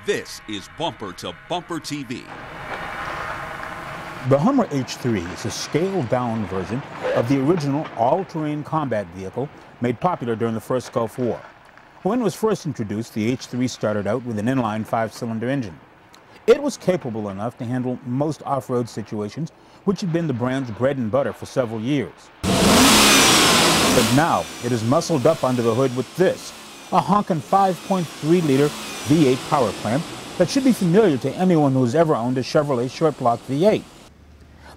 This is Bumper to Bumper TV. The Hummer H3 is a scaled-down version of the original all-terrain combat vehicle made popular during the first Gulf War. When it was first introduced, the H3 started out with an inline 5-cylinder engine. It was capable enough to handle most off-road situations, which had been the brand's bread and butter for several years. But now, it is muscled up under the hood with this, a honking 5.3-liter V8 power plant that should be familiar to anyone who's ever owned a Chevrolet short block V8.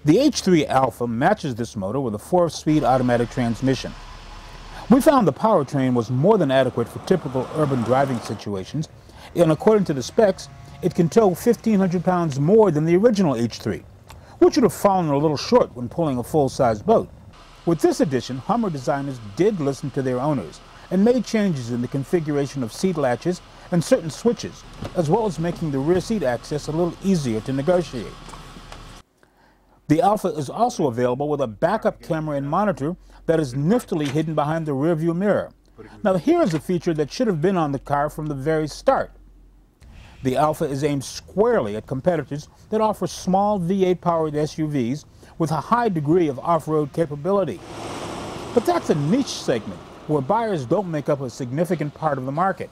The H3 Alpha matches this motor with a 4-speed automatic transmission. We found the powertrain was more than adequate for typical urban driving situations, and according to the specs, it can tow 1,500 pounds more than the original H3, which would have fallen a little short when pulling a full-size boat. With this addition, Hummer designers did listen to their owners and made changes in the configuration of seat latches and certain switches, as well as making the rear seat access a little easier to negotiate. The Alpha is also available with a backup camera and monitor that is niftily hidden behind the rearview mirror. Now here is a feature that should have been on the car from the very start. The Alpha is aimed squarely at competitors that offer small V8-powered SUVs with a high degree of off-road capability. But that's a niche segment where buyers don't make up a significant part of the market.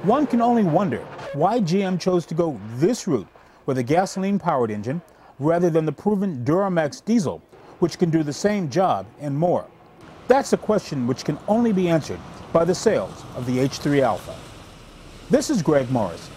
One can only wonder why GM chose to go this route with a gasoline-powered engine rather than the proven Duramax diesel, which can do the same job and more. That's a question which can only be answered by the sales of the H3 Alpha. This is Greg Morris,